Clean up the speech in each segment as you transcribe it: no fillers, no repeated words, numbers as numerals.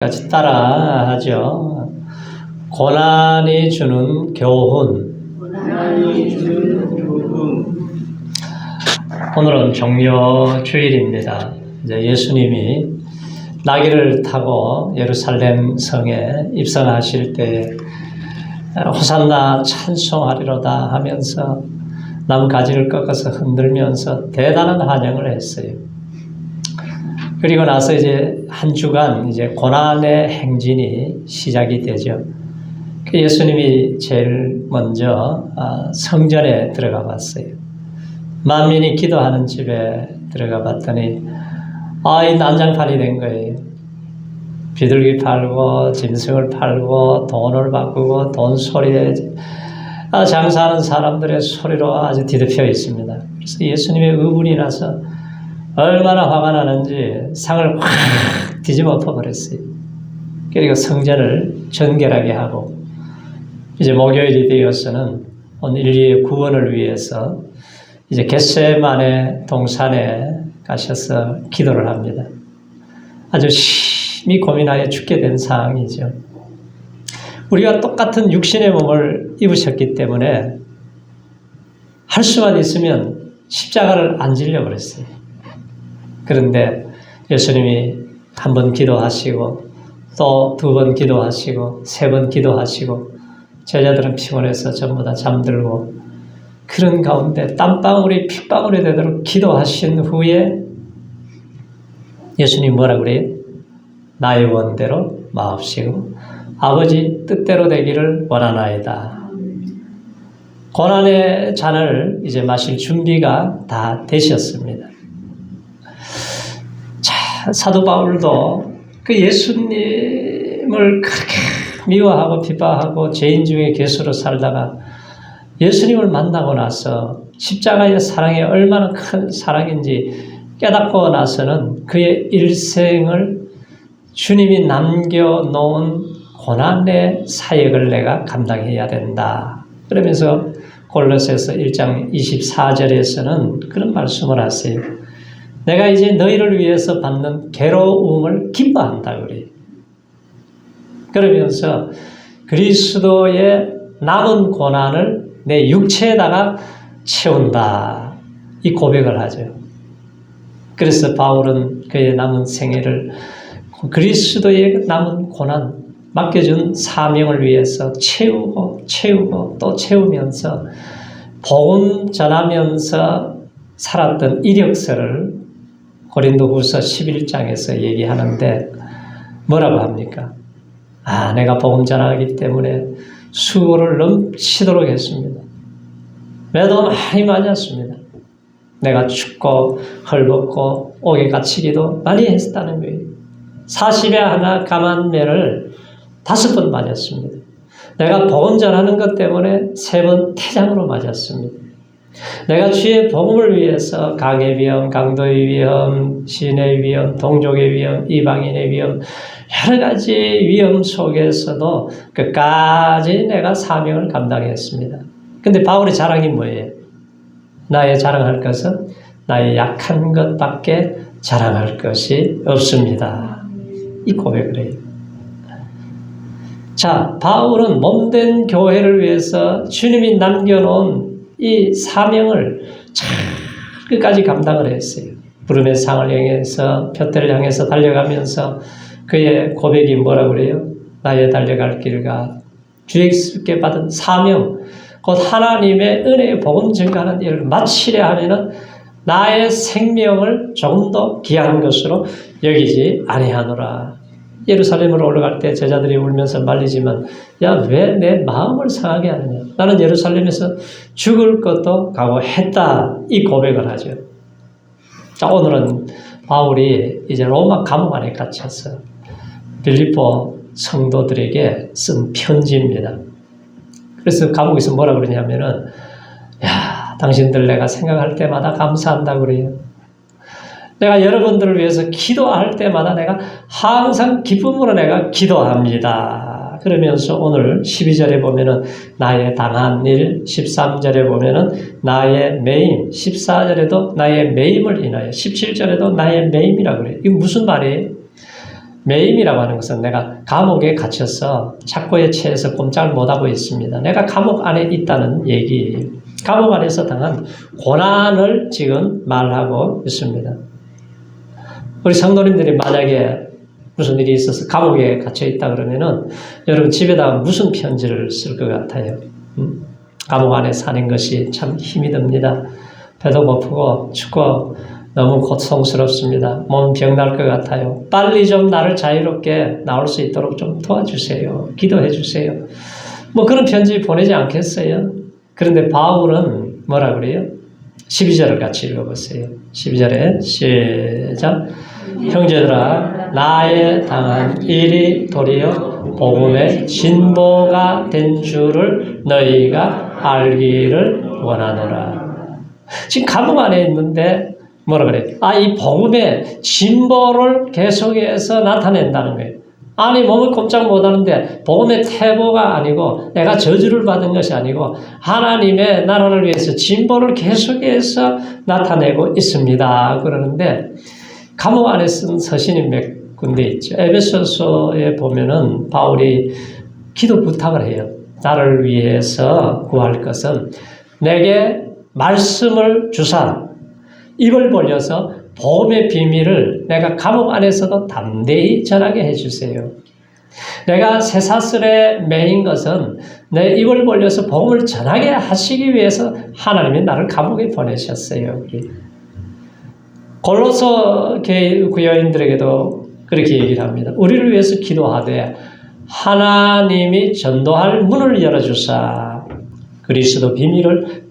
같이 따라 하죠. 고난이 주는 교훈. 오늘은 종려 주일입니다. 이제 예수님이 나귀를 타고 예루살렘 성에 입성하실 때 호산나 찬송하리로다 하면서 나뭇가지를 꺾어서 흔들면서 대단한 환영을 했어요. 그리고 나서 이제 한 주간 이제 고난의 행진이 시작이 되죠. 예수님이 제일 먼저 성전에 들어가 봤어요. 만민이 기도하는 집에 들어가 봤더니 이 난장판이 된 거예요. 비둘기 팔고 짐승을 팔고 돈을 바꾸고 돈 소리에 장사하는 사람들의 소리로 아주 뒤덮여 있습니다. 그래서 예수님의 의분이 나서 얼마나 화가 나는지 상을 확 뒤집어 엎어버렸어요. 그리고 성전을 정결하게 하고 이제 목요일이 되어서는 온 인류의 구원을 위해서 이제 겟세마네 동산에 가셔서 기도를 합니다. 아주 심히 고민하여 죽게 된 상황이죠. 우리가 똑같은 육신의 몸을 입으셨기 때문에 할 수만 있으면 십자가를 안 지려 버렸어요. 그런데 예수님이 한 번 기도하시고 또 두 번 기도하시고 세 번 기도하시고 제자들은 피곤해서 전부 다 잠들고 그런 가운데 땀방울이 핏방울이 되도록 기도하신 후에 예수님 뭐라 그래요? 나의 원대로 마옵시고 아버지 뜻대로 되기를 원하나이다. 고난의 잔을 이제 마실 준비가 다 되셨습니다. 사도 바울도 그 예수님을 그렇게 미워하고 비방하고 죄인 중에 괴수로 살다가 예수님을 만나고 나서 십자가의 사랑이 얼마나 큰 사랑인지 깨닫고 나서는 그의 일생을 주님이 남겨놓은 고난의 사역을 내가 감당해야 된다. 그러면서 골로새서 1장 24절에서는 그런 말씀을 하세요. 내가 이제 너희를 위해서 받는 괴로움을 기뻐한다 그래요. 그러면서 그리스도의 남은 고난을 내 육체에다가 채운다. 이 고백을 하죠. 그래서 바울은 그의 남은 생애를 그리스도의 남은 고난, 맡겨준 사명을 위해서 채우고 또 채우면서 복음 전하면서 살았던 이력서를 고린도후서 11장에서 얘기하는데 뭐라고 합니까? 내가 복음 전하기 때문에 수고를 넘치도록 했습니다. 매도 많이 맞았습니다. 내가 춥고 헐벗고 옥에 갇히기도 많이 했다는 거예요. 40에 하나 감한매를 5번 맞았습니다. 내가 복음 전하는 것 때문에 3번 태장으로 맞았습니다. 내가 주의 복음을 위해서 강의 위험, 강도의 위험, 시인의 위험, 동족의 위험, 이방인의 위험, 여러 가지 위험 속에서도 끝까지 내가 사명을 감당했습니다. 근데 바울의 자랑이 뭐예요? 나의 자랑할 것은 나의 약한 것밖에 자랑할 것이 없습니다. 이 고백을 해요. 자, 바울은 몸된 교회를 위해서 주님이 남겨놓은 이 사명을 끝까지 감당을 했어요. 부름의 상을 향해서 표대를 향해서 달려가면서 그의 고백이 뭐라고 그래요? 나의 달려갈 길과 주님께 받은 사명, 곧 하나님의 은혜의 복음 증가하는 일을 마치려 하면은 나의 생명을 조금 더 귀한 것으로 여기지 아니하노라. 예루살렘으로 올라갈 때 제자들이 울면서 말리지만 왜 내 마음을 상하게 하느냐. 나는 예루살렘에서 죽을 것도 각오했다. 이 고백을 하죠. 자, 오늘은 바울이 이제 로마 감옥 안에 갇혀서 빌립보 성도들에게 쓴 편지입니다. 그래서 감옥에서 뭐라 그러냐면은 당신들 내가 생각할 때마다 감사한다 그래요. 내가 여러분들을 위해서 기도할 때마다 내가 항상 기쁨으로 내가 기도합니다. 그러면서 오늘 12절에 보면은 나의 당한 일, 13절에 보면은 나의 매임, 14절에도 나의 매임을 인하여, 17절에도 나의 매임이라고 그래요. 이게 무슨 말이에요? 매임이라고 하는 것은 내가 감옥에 갇혀서 착고에 처해서 꼼짝을 못하고 있습니다. 내가 감옥 안에 있다는 얘기예요. 감옥 안에서 당한 고난을 지금 말하고 있습니다. 우리 성도님들이 만약에 무슨 일이 있어서 감옥에 갇혀 있다 그러면은 여러분 집에다가 무슨 편지를 쓸 것 같아요? 감옥 안에 사는 것이 참 힘이 듭니다. 배도 고프고 춥고 너무 고통스럽습니다. 몸 병날 것 같아요. 빨리 좀 나를 자유롭게 나올 수 있도록 좀 도와주세요. 기도해 주세요. 뭐 그런 편지 보내지 않겠어요? 그런데 바울은 뭐라 그래요? 12절을 같이 읽어보세요. 12절에 시작. 형제들아 나의 당한 일이 도리어 복음의 진보가 된 줄을 너희가 알기를 원하노라. 지금 감옥 안에 있는데 뭐라 그래? 이 복음의 진보를 계속해서 나타낸다는 거예요. 아니 몸을 꼼짝 못하는데 복음의 태보가 아니고 내가 저주를 받은 것이 아니고 하나님의 나라를 위해서 진보를 계속해서 나타내고 있습니다. 그러는데 감옥 안에 쓴 서신이 몇 군데 있죠. 에베소서에 보면은 바울이 기도 부탁을 해요. 나를 위해서 구할 것은 내게 말씀을 주사 입을 벌려서 복음의 비밀을 내가 감옥 안에서도 담대히 전하게 해주세요. 내가 쇠사슬에 매인 것은 내 입을 벌려서 복음을 전하게 하시기 위해서 하나님이 나를 감옥에 보내셨어요. 골로새 교인들에게도 그렇게 얘기를 합니다. 우리를 위해서 기도하되 하나님이 전도할 문을 열어주사 그리스도 비밀을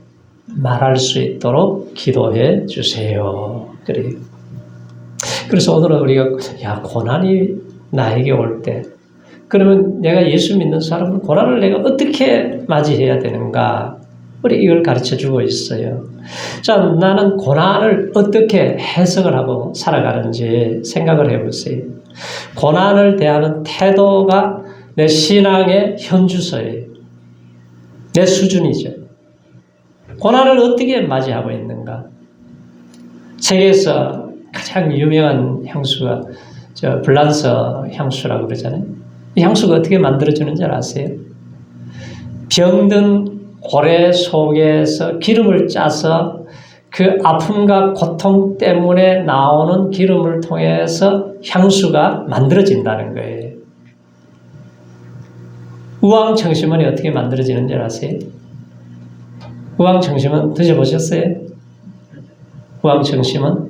말할 수 있도록 기도해 주세요. 그래요. 그래서 오늘은 우리가 고난이 나에게 올 때 그러면 내가 예수 믿는 사람은 고난을 내가 어떻게 맞이해야 되는가? 우리 이걸 가르쳐 주고 있어요. 자, 나는 고난을 어떻게 해석을 하고 살아가는지 생각을 해보세요. 고난을 대하는 태도가 내 신앙의 현주소예요. 내 수준이죠. 고난을 어떻게 맞이하고 있는가? 세계에서 가장 유명한 향수가 블란서 향수라고 그러잖아요. 이 향수가 어떻게 만들어지는 줄 아세요? 병든 고래 속에서 기름을 짜서 그 아픔과 고통 때문에 나오는 기름을 통해서 향수가 만들어진다는 거예요. 우황청심원이 어떻게 만들어지는 줄 아세요? 우황청심원 드셔보셨어요? 우황청심원?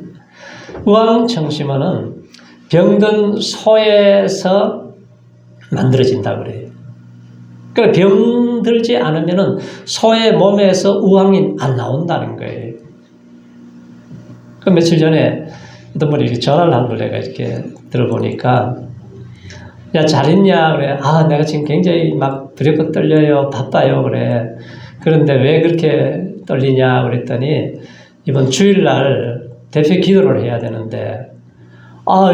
우황청심원은 병든 소에서 만들어진다고 그래요. 그러니까 병들지 않으면 소의 몸에서 우황이 안 나온다는 거예요. 그 며칠 전에 어떤 분이 이렇게 전화를 한 걸 내가 이렇게 들어보니까 야, 잘 있냐? 그래. 내가 지금 굉장히 막 두렵고 떨려요. 바빠요. 그래. 그런데 왜 그렇게 떨리냐? 그랬더니 이번 주일날 대표 기도를 해야 되는데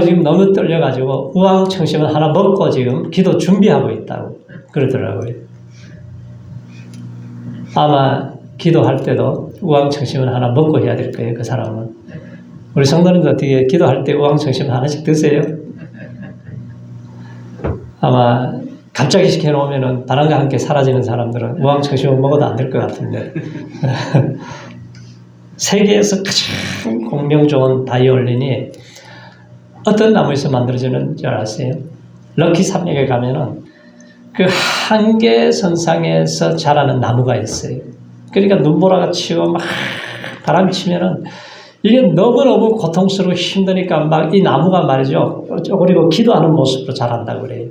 지금 너무 떨려가지고 우황청심원 하나 먹고 지금 기도 준비하고 있다고 그러더라고요. 아마 기도할 때도 우황청심원 하나 먹고 해야 될 거예요. 그 사람은. 우리 성도님도 어떻게 기도할 때 우황청심원 하나씩 드세요? 아마 갑자기 시켜놓으면 바람과 함께 사라지는 사람들은 우황청심원 먹어도 안 될 것 같은데 세계에서 가장 공명 좋은 바이올린이 어떤 나무에서 만들어지는 줄 아세요? 럭키 산맥에 가면은 그 한계선상에서 자라는 나무가 있어요. 그러니까 눈보라가 치고 막 바람이 치면은 이게 너무너무 고통스럽고 힘드니까 막 이 나무가 말이죠. 그리고 기도하는 모습으로 자란다고 그래요.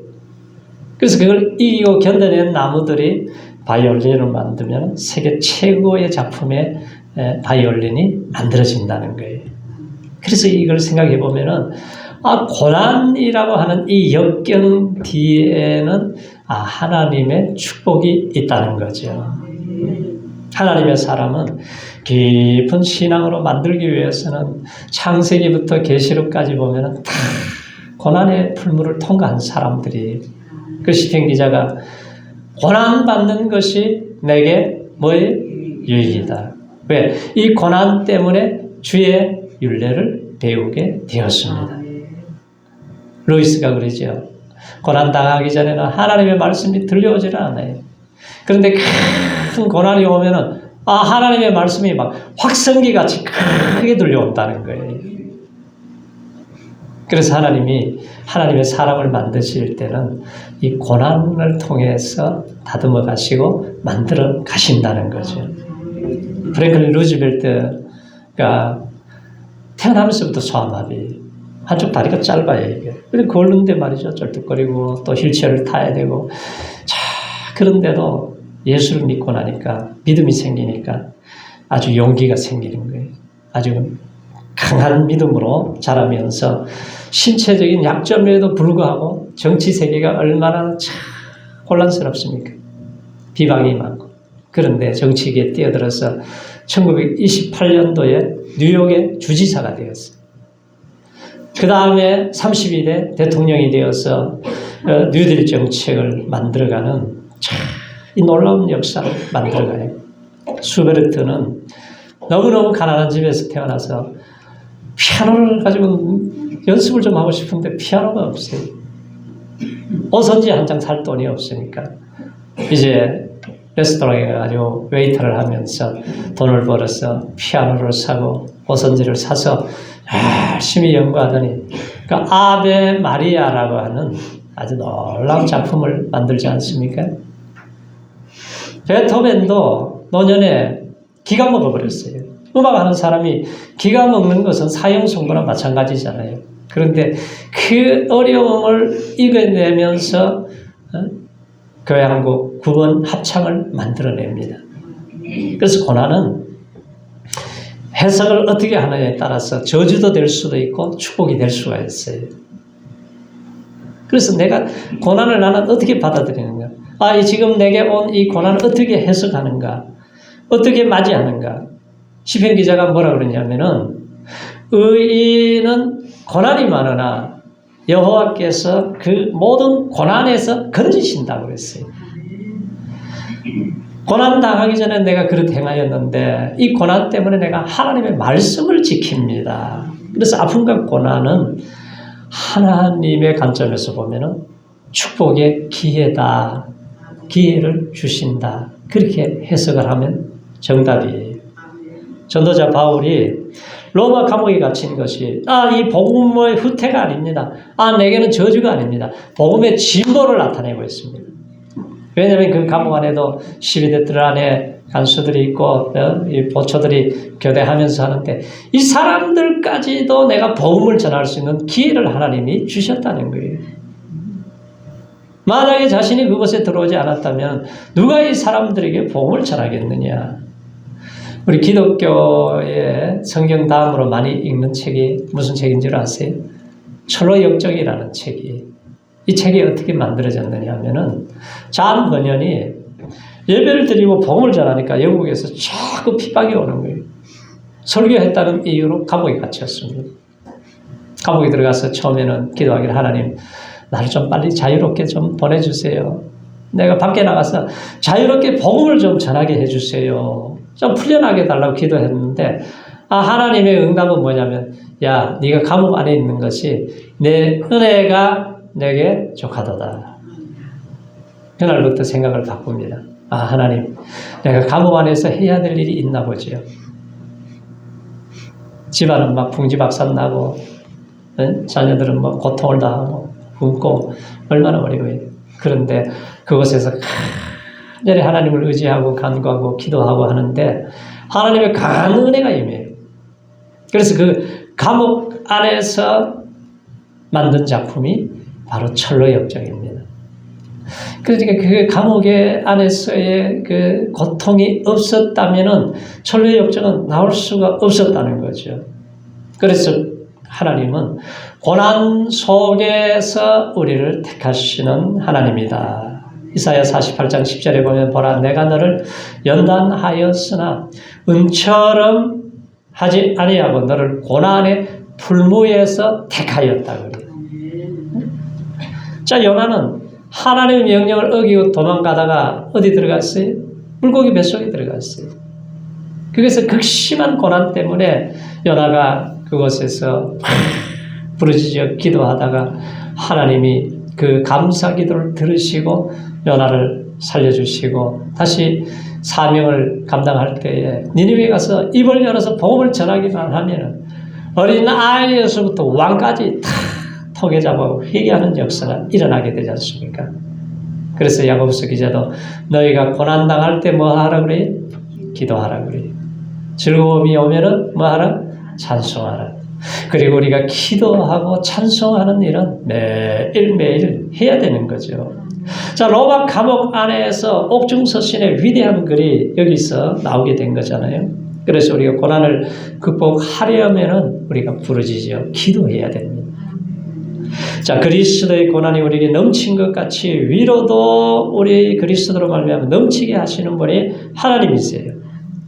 그래서 그걸 이기고 견뎌낸 나무들이 바이올린을 만들면 세계 최고의 작품의 바이올린이 만들어진다는 거예요. 그래서 이걸 생각해 보면은 고난이라고 하는 이 역경 뒤에는 하나님의 축복이 있다는 거죠. 하나님의 사람은 깊은 신앙으로 만들기 위해서는 창세기부터 계시록까지 보면은 다 고난의 풀무를 통과한 사람들이 그 시편 기자가 고난받는 것이 내게 뭐의 유익이다. 왜? 이 고난 때문에 주의 율례를 배우게 되었습니다. 루이스가 그러죠. 고난당하기 전에는 하나님의 말씀이 들려오지를 않아요. 그런데 큰 고난이 오면은 하나님의 말씀이 막 확성기같이 크게 들려온다는 거예요. 그래서 하나님이 하나님의 사람을 만드실 때는 이 고난을 통해서 다듬어 가시고 만들어 가신다는 거죠. 프랭클린 루즈벨트가 태어나면서부터 소아마비, 한쪽 다리가 짧아요, 이게. 그런데 걷는데 말이죠. 쩔뚝거리고 또 휠체어를 타야 되고. 자, 그런데도 예수를 믿고 나니까, 믿음이 생기니까 아주 용기가 생기는 거예요. 아주 강한 믿음으로 자라면서 신체적인 약점에도 불구하고 정치 세계가 얼마나 참 혼란스럽습니까? 비방이 많고. 그런데 정치계에 뛰어들어서 1928년도에 뉴욕의 주지사가 되었어요. 그 다음에 32대 대통령이 되어서 뉴딜 정책을 만들어가는 참 이 놀라운 역사를 만들어가요. 수베르트는 너무너무 가난한 집에서 태어나서 피아노를 가지고 연습을 좀 하고 싶은데 피아노가 없어요. 오선지 한 장 살 돈이 없으니까 이제 레스토랑에 가가지고 웨이터를 하면서 돈을 벌어서 피아노를 사고 오선지를 사서 열심히 연구하더니 그 아베 마리아라고 하는 아주 놀라운 작품을 만들지 않습니까? 베토벤도 노년에 기가 먹어버렸어요. 음악하는 사람이 기가 먹는 것은 사형선고나 마찬가지잖아요. 그런데 그 어려움을 이겨내면서 교향곡 9번 합창을 만들어냅니다. 그래서 고난은 해석을 어떻게 하느냐에 따라서 저주도 될 수도 있고 축복이 될 수가 있어요. 그래서 내가 고난을 나는 어떻게 받아들이는가? 지금 내게 온 이 고난을 어떻게 해석하는가? 어떻게 맞이하는가? 시편 기자가 뭐라 그러냐면은 의인은 고난이 많으나 여호와께서 그 모든 고난에서 건지신다고 그랬어요. 고난 당하기 전에 내가 그렇게 행하였는데 이 고난 때문에 내가 하나님의 말씀을 지킵니다. 그래서 아픔과 고난은 하나님의 관점에서 보면은 축복의 기회다. 기회를 주신다. 그렇게 해석을 하면 정답이에요. 전도자 바울이 로마 감옥에 갇힌 것이 이 복음의 후퇴가 아닙니다. 내게는 저주가 아닙니다. 복음의 진보를 나타내고 있습니다. 왜냐하면 그 감옥 안에도 12대들 안에 간수들이 있고 이 보초들이 교대하면서 하는데 이 사람들까지도 내가 복음을 전할 수 있는 기회를 하나님이 주셨다는 거예요. 만약에 자신이 그곳에 들어오지 않았다면 누가 이 사람들에게 복음을 전하겠느냐. 우리 기독교의 성경 다음으로 많이 읽는 책이 무슨 책인 줄 아세요? 철로역정이라는 책이. 이 책이 어떻게 만들어졌느냐 하면은 잔 번연이 예배를 드리고 복음을 전하니까 영국에서 자꾸 핍박이 오는 거예요. 설교했다는 이유로 감옥에 갇혔습니다. 감옥에 들어가서 처음에는 기도하기를 하나님 나를 좀 빨리 자유롭게 좀 보내주세요. 내가 밖에 나가서 자유롭게 복음을 좀 전하게 해주세요. 좀 풀려나게 달라고 기도했는데 하나님의 응답은 뭐냐면 네가 감옥 안에 있는 것이 내 은혜가 내게 족하도다. 그날부터 생각을 바꿉니다. 하나님 내가 감옥 안에서 해야 될 일이 있나 보지요. 집안은 막 풍지박산나고 자녀들은 뭐 고통을 당하고 굶고 얼마나 어려워요. 그런데 그곳에서 간절히 하나님을 의지하고 간구하고 기도하고 하는데 하나님의 강한 은혜가 임해요. 그래서 그 감옥 안에서 만든 작품이 바로 철로역정입니다. 그러니까 그 감옥의 안에서의 그 고통이 없었다면은 철로역정은 나올 수가 없었다는 거죠. 그래서 하나님은 고난 속에서 우리를 택하시는 하나님이다. 이사야 48장 10절에 보면 보라 내가 너를 연단하였으나 은처럼 하지 아니하고 너를 고난의 풀무에서 택하였다 그래요. 자, 요나는 하나님의 명령을 어기고 도망가다가 어디 들어갔어요? 물고기 뱃속에 들어갔어요. 그래서 극심한 고난 때문에 요나가 그곳에서 부르짖어 기도하다가 하나님이 그 감사 기도를 들으시고 요나를 살려주시고 다시 사명을 감당할 때에 니느웨에 가서 입을 열어서 복음을 전하기만 하면은 어린 아이에서부터 왕까지 다 토개 잡아고 회개하는 역사가 일어나게 되지 않습니까? 그래서 야고보서 기자도 너희가 고난당할 때 뭐 하라 그래요? 기도하라 그래요. 즐거움이 오면은 뭐 하라? 찬송하라. 그리고 우리가 기도하고 찬송하는 일은 매일매일 해야 되는 거죠. 자, 로마 감옥 안에서 옥중서신의 위대한 글이 여기서 나오게 된 거잖아요. 그래서 우리가 고난을 극복하려면은 우리가 부르짖어 기도해야 됩니다. 자, 그리스도의 고난이 우리에게 넘친 것 같이 위로도 우리 그리스도로 말미암아 넘치게 하시는 분이 하나님이세요.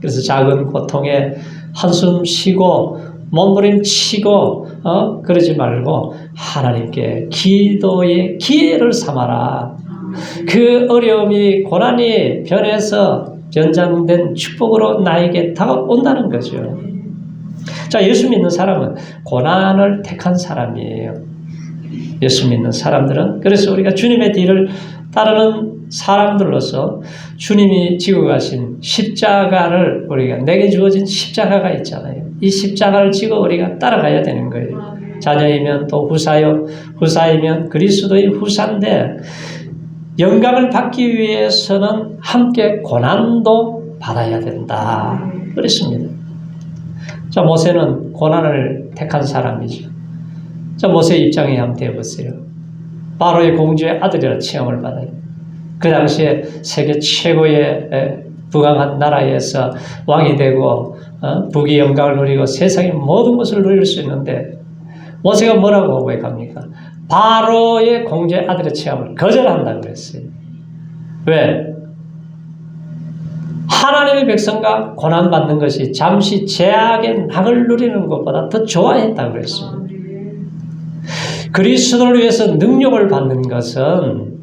그래서 작은 고통에 한숨 쉬고 몸부림치고 그러지 말고 하나님께 기도의 기회를 삼아라. 그 어려움이 고난이 변해서 연장된 축복으로 나에게 다가온다는 거죠. 자, 예수 믿는 사람은 고난을 택한 사람이에요. 예수 믿는 사람들은 그래서 우리가 주님의 뒤를 따르는 사람들로서 주님이 지고 가신 십자가를 우리가 내게 주어진 십자가가 있잖아요. 이 십자가를 지고 우리가 따라가야 되는 거예요. 자녀이면 또 후사요, 후사이면 그리스도의 후사인데 영광을 받기 위해서는 함께 고난도 받아야 된다. 그랬습니다. 자, 모세는 고난을 택한 사람이죠. 자, 모세 입장에 한번 대보세요. 바로의 공주의 아들이라 칭함을 받아요. 그 당시에 세계 최고의 부강한 나라에서 왕이 되고 부귀 영광을 누리고 세상의 모든 것을 누릴 수 있는데 모세가 뭐라고 고백합니까? 바로의 공주의 아들의 칭함을 거절한다고 그랬어요. 왜? 하나님의 백성과 고난받는 것이 잠시 제약의 낙을 누리는 것보다 더 좋아했다고 그랬습니다. 그리스도를 위해서 능력을 받는 것은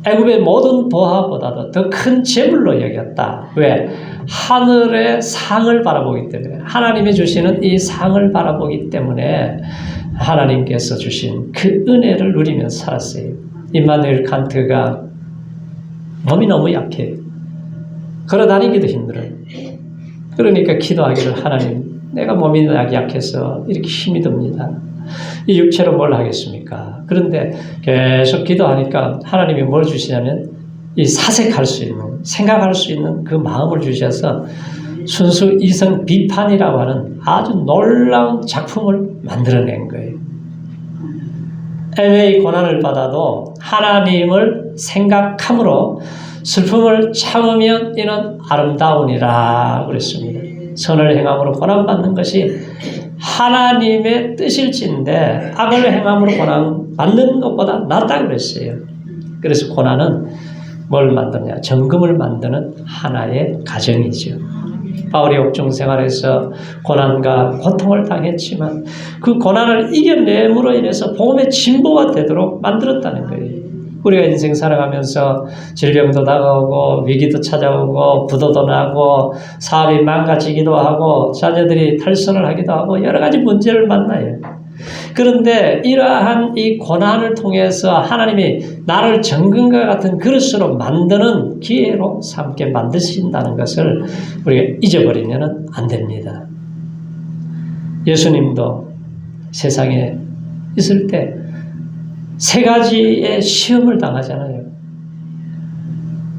애굽의 모든 보화보다도 더 큰 재물로 여겼다. 왜? 하늘의 상을 바라보기 때문에 하나님이 주시는 이 상을 바라보기 때문에 하나님께서 주신 그 은혜를 누리며 살았어요. 임마누엘 칸트가 몸이 너무 약해요. 걸어다니기도 힘들어요. 그러니까 기도하기를 하나님 내가 몸이 약해서 이렇게 힘이 듭니다. 이 육체로 뭘 하겠습니까? 그런데 계속 기도하니까 하나님이 뭘 주시냐면 이 사색할 수 있는, 생각할 수 있는 그 마음을 주셔서 순수 이성 비판이라고 하는 아주 놀라운 작품을 만들어낸 거예요. 애매히 고난을 받아도 하나님을 생각함으로 슬픔을 참으면 이는 아름다우니라 그랬습니다. 선을 행함으로 고난받는 것이 하나님의 뜻일진데 악을 행함으로 고난받는 것보다 낫다고 그랬어요. 그래서 고난은 뭘 만드냐? 정금을 만드는 하나의 과정이죠. 바울이 옥중 생활에서 고난과 고통을 당했지만 그 고난을 이겨냄으로 인해서 복음의 진보가 되도록 만들었다는 거예요. 우리가 인생 살아가면서 질병도 다가오고 위기도 찾아오고 부도도 나고 사업이 망가지기도 하고 자녀들이 탈선을 하기도 하고 여러 가지 문제를 만나요. 그런데 이러한 이 고난을 통해서 하나님이 나를 정금과 같은 그릇으로 만드는 기회로 삼게 만드신다는 것을 우리가 잊어버리면 안 됩니다. 예수님도 세상에 있을 때 세 가지의 시험을 당하잖아요.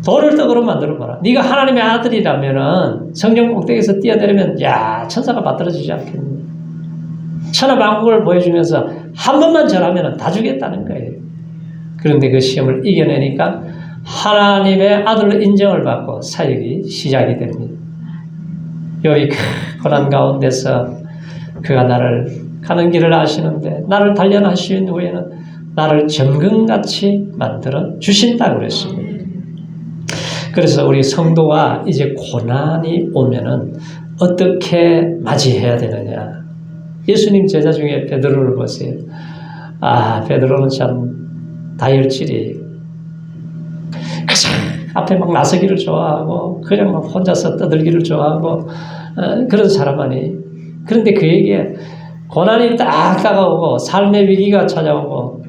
돌을 떡으로 만들어봐라. 네가 하나님의 아들이라면 성령 꼭대기에서 뛰어내리면 야 천사가 맞들어지지 않겠니? 천하만국을 보여주면서 한 번만 절하면 다 주겠다는 거예요. 그런데 그 시험을 이겨내니까 하나님의 아들로 인정을 받고 사역이 시작이 됩니다. 여기 고난 가운데서 그가 나를 가는 길을 아시는데 나를 단련하신 후에는 나를 정금같이 만들어 주신다고 그랬습니다. 그래서 우리 성도가 이제 고난이 오면은 어떻게 맞이해야 되느냐. 예수님 제자 중에 베드로를 보세요. 베드로는 참 다혈질이에요. 앞에 막 나서기를 좋아하고 그냥 막 혼자서 떠들기를 좋아하고 그런 사람 아니에요. 그런데 그에게 고난이 딱 다가오고 삶의 위기가 찾아오고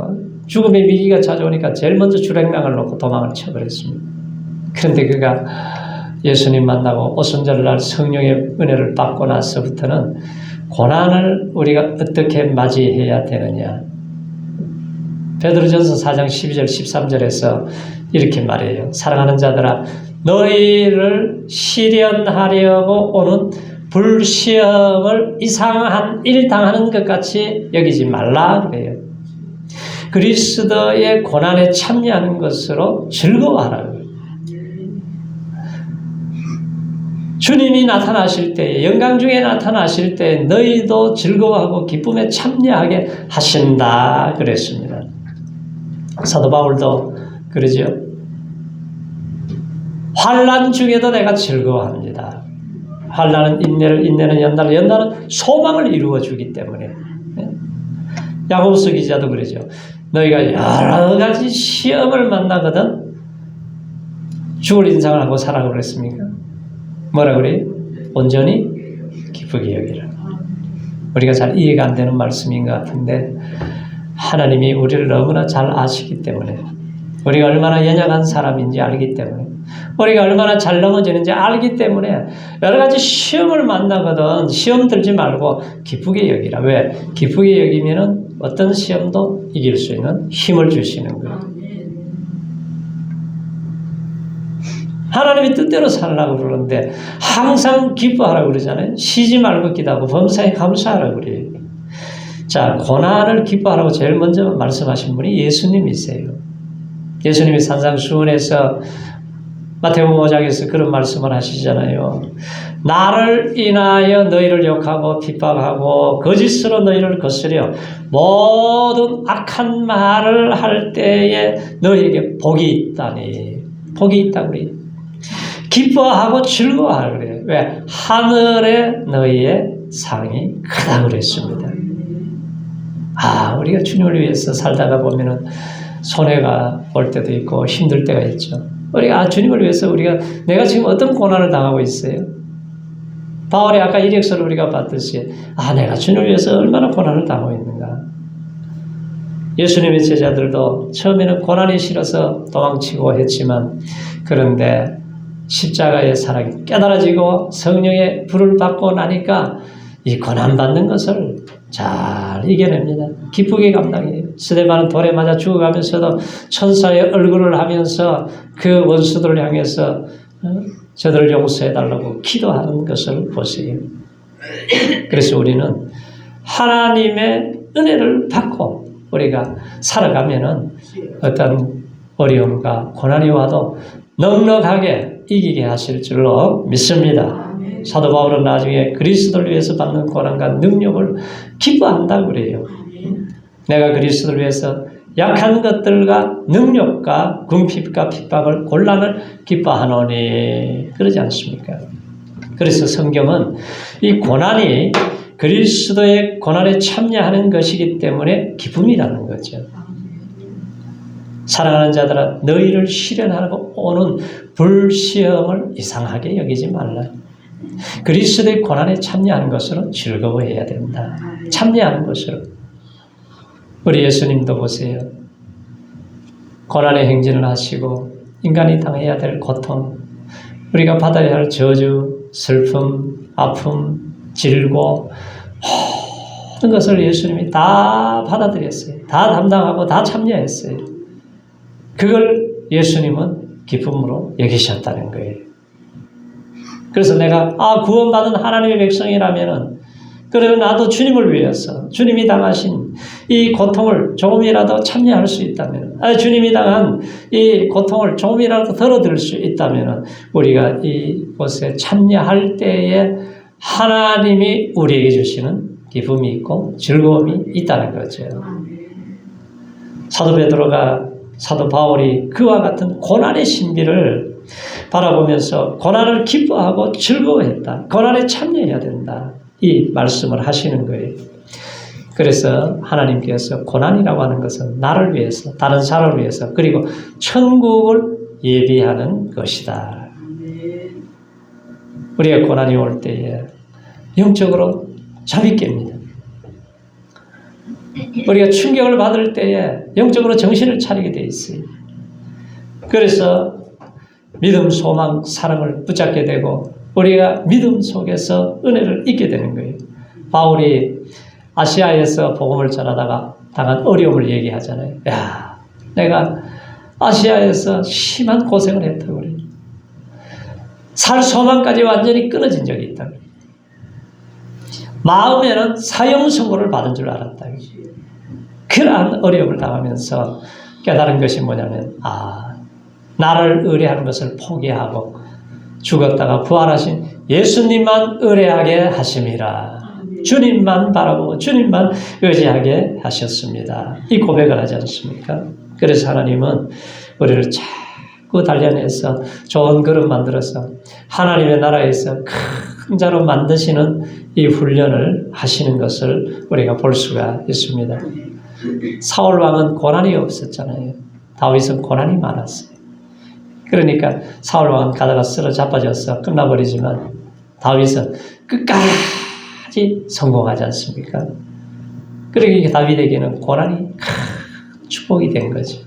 죽음의 위기가 찾아오니까 제일 먼저 주랭랑을 놓고 도망을 쳐버렸습니다. 그런데 그가 예수님 만나고 오순절날 성령의 은혜를 받고 나서부터는 고난을 우리가 어떻게 맞이해야 되느냐. 베드로전서 4장 12절 13절에서 이렇게 말해요. 사랑하는 자들아 너희를 시련하려고 오는 불시험을 이상한 일 당하는 것 같이 여기지 말라 그래요. 그리스도의 고난에 참여하는 것으로 즐거워하라. 주님이 나타나실 때, 영광 중에 나타나실 때 너희도 즐거워하고 기쁨에 참여하게 하신다 그랬습니다. 사도 바울도 그러죠. 환난 중에도 내가 즐거워합니다. 환난은 인내를, 인내는 연단을, 연단은 소망을 이루어 주기 때문에. 야고보서 기자도 그러죠. 너희가 여러 가지 시험을 만나거든 죽을 인상을 하고 살아가 그랬습니까? 뭐라 그래요? 온전히 기쁘게 여기라. 우리가 잘 이해가 안 되는 말씀인 것 같은데 하나님이 우리를 너무나 잘 아시기 때문에 우리가 얼마나 연약한 사람인지 알기 때문에 우리가 얼마나 잘 넘어지는지 알기 때문에 여러 가지 시험을 만나거든 시험 들지 말고 기쁘게 여기라. 왜? 기쁘게 여기면은 어떤 시험도 이길 수 있는 힘을 주시는 거예요. 하나님이 뜻대로 살라고 그러는데 항상 기뻐하라고 그러잖아요. 쉬지 말고 기도하고 범사에 감사하라고 그래요. 자, 고난을 기뻐하라고 제일 먼저 말씀하신 분이 예수님이세요. 예수님이 산상수훈에서 마태복음 5장에서 그런 말씀을 하시잖아요. 나를 인하여 너희를 욕하고 핍박하고 거짓으로 너희를 거스려 모든 악한 말을 할 때에 너희에게 복이 있다니. 복이 있다고 그래요. 기뻐하고 즐거워하라 그래요. 왜? 하늘에 너희의 상이 크다고 그랬습니다. 우리가 주님을 위해서 살다가 보면은 손해가 올 때도 있고 힘들 때가 있죠. 우리가 주님을 위해서 내가 지금 어떤 고난을 당하고 있어요? 바울의 아까 이력서를 우리가 봤듯이 내가 주님을 위해서 얼마나 고난을 당하고 있는가. 예수님의 제자들도 처음에는 고난이 싫어서 도망치고 했지만 그런데 십자가의 사랑이 깨달아지고 성령의 불을 받고 나니까 이 고난받는 것을 잘 이겨냅니다. 기쁘게 감당해요. 스데반은 돌에 맞아 죽어가면서도 천사의 얼굴을 하면서 그 원수들을 향해서 저들을 용서해달라고 기도하는 것을 보세요. 그래서 우리는 하나님의 은혜를 받고 우리가 살아가면은 어떤 어려움과 고난이 와도 넉넉하게 이기게 하실 줄로 믿습니다. 사도 바울은 나중에 그리스도를 위해서 받는 고난과 능력을 기뻐한다고 그래요. 내가 그리스도를 위해서 약한 것들과 능력과 궁핍과 핍박을 곤란을 기뻐하노니 그러지 않습니까? 그래서 성경은 이 고난이 그리스도의 고난에 참여하는 것이기 때문에 기쁨이라는 거죠. 사랑하는 자들아 너희를 시련하고 오는 불시험을 이상하게 여기지 말라. 그리스도의 고난에 참여하는 것으로 즐거워해야 된다. 참여하는 것으로. 우리 예수님도 보세요. 고난의 행진을 하시고 인간이 당해야 될 고통, 우리가 받아야 할 저주, 슬픔, 아픔, 질고 모든 것을 예수님이 다 받아들였어요. 다 담당하고 다 참여했어요. 그걸 예수님은 기쁨으로 여기셨다는 거예요. 그래서 내가 구원받은 하나님의 백성이라면은 그러면 나도 주님을 위해서 주님이 당하신 이 고통을 조금이라도 참여할 수 있다면 주님이 당한 이 고통을 조금이라도 덜어들 수 있다면 우리가 이곳에 참여할 때에 하나님이 우리에게 주시는 기쁨이 있고 즐거움이 있다는 거죠. 사도 베드로가 사도 바울이 그와 같은 고난의 신비를 바라보면서 고난을 기뻐하고 즐거워했다. 고난에 참여해야 된다. 이 말씀을 하시는 거예요. 그래서 하나님께서 고난이라고 하는 것은 나를 위해서, 다른 사람을 위해서, 그리고 천국을 예비하는 것이다. 우리가 고난이 올 때에 영적으로 잠이 깹니다. 우리가 충격을 받을 때에 영적으로 정신을 차리게 돼 있어요. 그래서 믿음, 소망, 사랑을 붙잡게 되고 우리가 믿음 속에서 은혜를 잊게 되는 거예요. 바울이 아시아에서 복음을 전하다가 당한 어려움을 얘기하잖아요. 야, 내가 아시아에서 심한 고생을 했다고 그래요. 살 소망까지 완전히 끊어진 적이 있다고 그래요. 마음에는 사형 선고를 받은 줄 알았다. 그러한 어려움을 당하면서 깨달은 것이 뭐냐면 나를 의뢰하는 것을 포기하고 죽었다가 부활하신 예수님만 의뢰하게 하심이라. 주님만 바라보고 주님만 의지하게 하셨습니다. 이 고백을 하지 않습니까? 그래서 하나님은 우리를 자꾸 단련해서 좋은 그릇 만들어서 하나님의 나라에서 큰 자로 만드시는 이 훈련을 하시는 것을 우리가 볼 수가 있습니다. 사울 왕은 고난이 없었잖아요. 다윗은 고난이 많았어요. 그러니까 사울 왕은 가다가 쓰러자빠져서 끝나버리지만 다윗은 끝까지 성공하지 않습니까? 그러니까 다윗에게는 고난이 큰 축복이 된 거죠.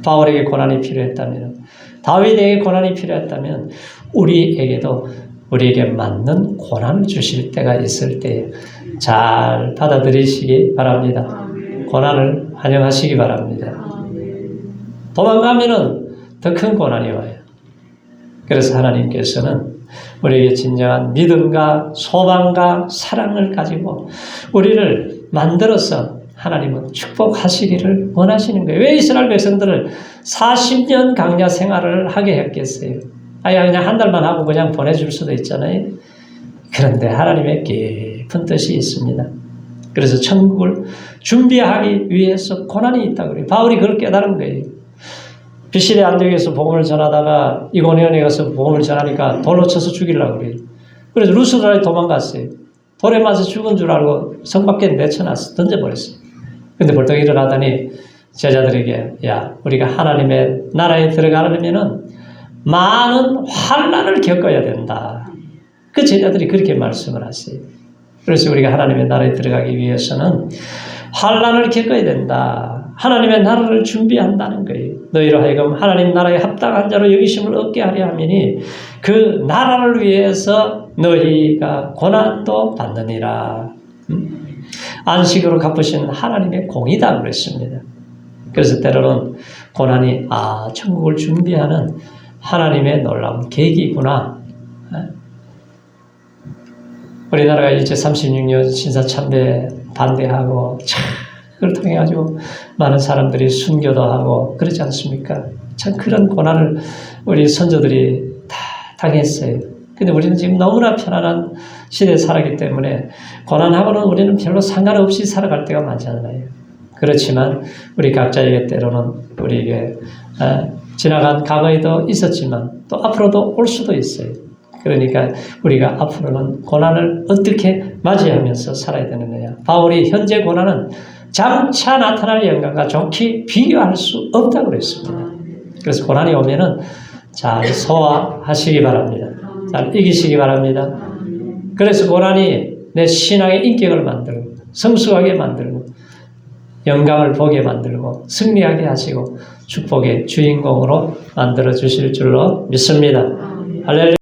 바울에게 고난이 필요했다면, 다윗에게 고난이 필요했다면 우리에게 맞는 고난을 주실 때가 있을 때 잘 받아들이시기 바랍니다. 고난을 환영하시기 바랍니다. 도망가면은 더 큰 고난이 와요. 그래서 하나님께서는 우리에게 진정한 믿음과 소망과 사랑을 가지고 우리를 만들어서 하나님은 축복하시기를 원하시는 거예요. 왜 이스라엘 백성들을 40년 강야 생활을 하게 했겠어요? 그냥 한 달만 하고 그냥 보내줄 수도 있잖아요. 그런데 하나님의 깊은 뜻이 있습니다. 그래서 천국을 준비하기 위해서 고난이 있다고 그래요. 바울이 그걸 깨달은 거예요. 비시대 안디옥에서 복음을 전하다가 이고니온에 가서 복음을 전하니까 돌로 쳐서 죽이려고 그래요. 그래서 루스드라에 도망갔어요. 돌에 맞아 죽은 줄 알고 성 밖에 내쳐놨어. 던져버렸어요. 근데 벌떡 일어나더니 제자들에게 우리가 하나님의 나라에 들어가려면은 많은 환난을 겪어야 된다. 그 제자들이 그렇게 말씀을 하세요. 그래서 우리가 하나님의 나라에 들어가기 위해서는 환난을 겪어야 된다. 하나님의 나라를 준비한다는 거예요. 너희로 하여금 하나님 나라에 합당한 자로 여기심을 얻게 하려 하미니 그 나라를 위해서 너희가 고난도 받느니라. 안식으로 갚으시는 하나님의 공이다 그랬습니다. 그래서 때로는 고난이 천국을 준비하는 하나님의 놀라운 계기구나. 우리나라가 이제 36년 신사참배 반대하고 그걸 통해 가지고 많은 사람들이 순교도 하고 그러지 않습니까? 참 그런 고난을 우리 선조들이 다 당했어요. 근데 우리는 지금 너무나 편안한 시대에 살았기 때문에 고난하고는 우리는 별로 상관없이 살아갈 때가 많잖아요. 그렇지만 우리 각자에게 때로는 우리에게 지나간 과거에도 있었지만 또 앞으로도 올 수도 있어요. 그러니까 우리가 앞으로는 고난을 어떻게 맞이하면서 살아야 되는 거냐. 바울이 현재 고난은 장차 나타날 영광과 좋게 비교할 수 없다고 그랬습니다. 그래서 고난이 오면은 잘 소화하시기 바랍니다. 잘 이기시기 바랍니다. 그래서 고난이 내 신앙의 인격을 만들고 성숙하게 만들고 영광을 보게 만들고 승리하게 하시고 축복의 주인공으로 만들어 주실 줄로 믿습니다. 할렐루야.